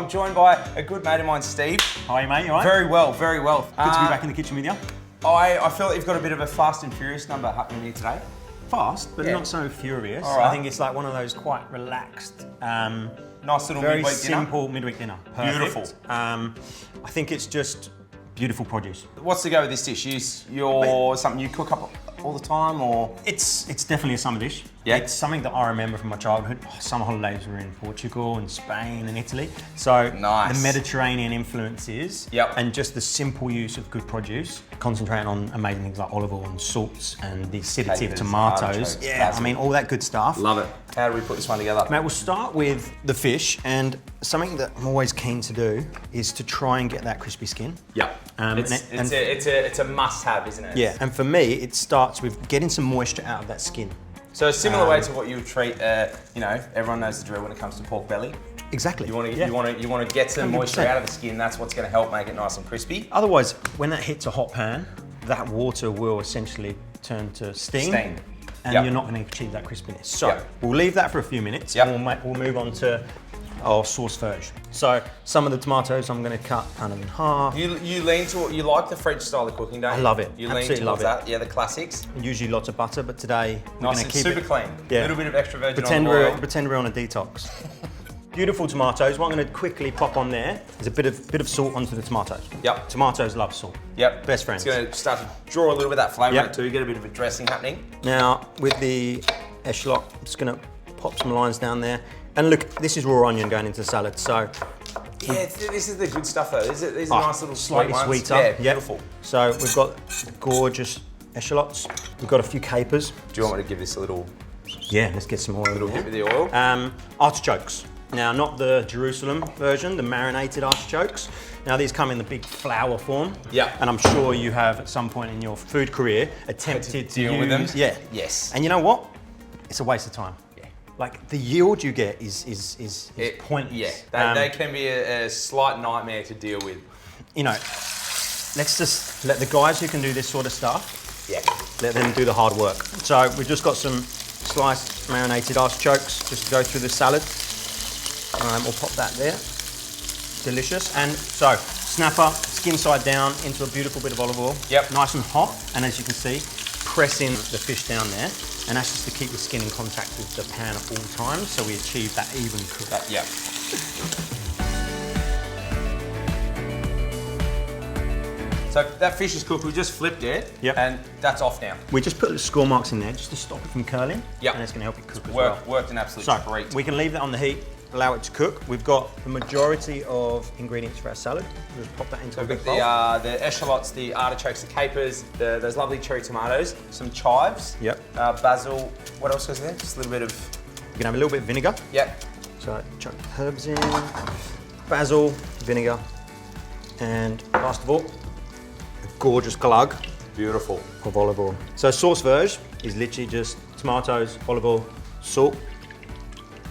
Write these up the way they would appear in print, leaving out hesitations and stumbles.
I'm joined by a good mate of mine, Steve. How are you, mate? You all right? Very well, very well. Good to be back in the kitchen with you. I feel like you've got a bit of a fast and furious number happening here today. Fast, but Yeah. not so furious. All right. I think it's like one of those quite relaxed, Nice little very midweek dinner. simple midweek dinner. Perfect. Beautiful. I think it's just beautiful produce. What's the go with this dish? You're something you cook up all the time, or? It's definitely a summer dish. Yeah. It's something that I remember from my childhood. Summer holidays were in Portugal and Spain and Italy. So Nice. the Mediterranean influences Yep. and just the simple use of good produce, concentrating on amazing things like olive oil and salts and the acidity of Capers, tomatoes. artichokes, Yeah, basil. I mean, all that good stuff. Love it. How do we put this one together? Mate, we'll start with the fish, and something that I'm always keen to do is to try and get that crispy skin. Yep. It's a must-have, isn't it? Yeah, and for me, it starts with getting some moisture out of that skin. So a similar way to what you would treat, everyone knows the drill when it comes to pork belly. Exactly. You want to get some 100%. moisture out of the skin. That's what's going to help make it nice and crispy. Otherwise, when that hits a hot pan, that water will essentially turn to steam. And Yep. you're not going to achieve that crispiness. So Yep. we'll leave that for a few minutes, Yep. and we'll move on to our sauce Vierge. So some of the tomatoes I'm going to cut kind of in half. You lean to you like the French style of cooking, don't you? I love it. You Absolutely lean love towards it. that. Yeah, the classics. Usually lots of butter, but today we're Nice going and to keep super it clean. Yeah. A little bit of extra virgin Pretend olive oil. pretend we're on a detox. Beautiful tomatoes. What I'm going to quickly pop on there is a bit of salt onto the tomatoes. Yep. Tomatoes love salt. Yep. Best friends. It's going to start to draw a little bit of that flavour Yep. out too. Get a bit of a dressing happening. Now, with the echalot, I'm just going to pop some lines down there. And look, this is raw onion going into the salad, so Yeah, this is the good stuff though. These are nice little slightly sweet ones. sweeter. Yeah, Yep. beautiful. So we've got gorgeous echalotts. We've got a few capers. Do you want me to give this a little Yeah, let's get some oil in dip there. of the oil? Artichokes. Now, not the Jerusalem version, the marinated artichokes. Now, these come in the big flower form. Yeah. And I'm sure you have, at some point in your food career, attempted to deal use, with them? Yeah. Yes. And you know what? It's a waste of time. Yeah. Like, the yield you get is pointless. Yeah, they can be a slight nightmare to deal with. You know, let's just let the guys who can do this sort of stuff, Yeah. let them do the hard work. So we've just got some sliced marinated artichokes just to go through the salad. We'll pop that there. Delicious. And so, snapper, skin side down into a beautiful bit of olive oil. Yep. Nice and hot. And as you can see, pressing the fish down there. And that's just to keep the skin in contact with the pan at all times, so we achieve that even cook. Yeah. So that fish is cooked. We just flipped it, Yep. and that's off now. We just put score marks in there just to stop it from curling. Yep. And it's going to help it cook as well. Worked an absolute So treat. we can leave that on the heat, allow it to cook. We've got the majority of ingredients for our salad. We'll just pop that into a We've big got bowl. the echalotts, the artichokes, the capers, those lovely cherry tomatoes, some chives, Yep. basil. What else goes there? Just a little bit of. You can have a little bit of vinegar. Yep. So chuck the herbs in, basil, vinegar, and last of all, a gorgeous glug Beautiful. of olive oil. So sauce Vierge is literally just tomatoes, olive oil, salt,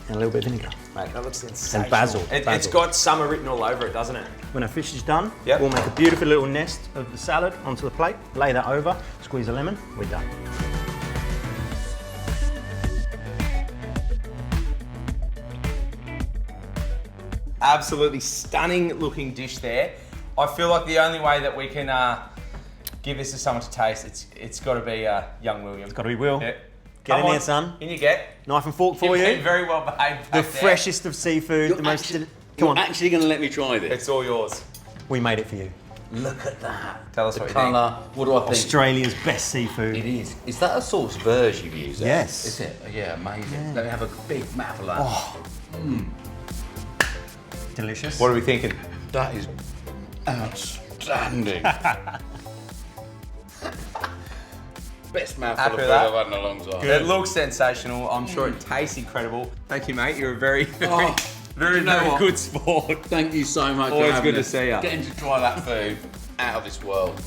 and a little bit of vinegar. Mate, that looks sensational. And basil. It's got summer written all over it, doesn't it? When our fish is done, Yep. we'll make a beautiful little nest of the salad onto the plate, lay that over, squeeze a lemon, we're done. Absolutely stunning looking dish there. I feel like the only way that we can give this to someone to taste, it's got to be young William. Got to be Will. Yeah. Get Come in on, here, son. In you get. Knife and fork for You've been you. very well behaved. The back there. freshest of seafood, the most. Come You're on, actually going to let me try this? It's all yours. we made it for you. Look at that. Tell us the what you think. colour. What do I think? Australia's best seafood. It is. Is that a sauce Vierge you've used? there? Yes. Is it? Yeah, amazing. Let me have a big mouthful of that. Oh. Delicious. What are we thinking? That is outstanding. Best mouthful Happy of with food that? I've had in a long time. It looks sensational. I'm sure it tastes incredible. Thank you, mate. You're a very, very, very, you know very what? good sport. Thank you so much. Always for having good to us. see ya. Getting to try that food out of this world.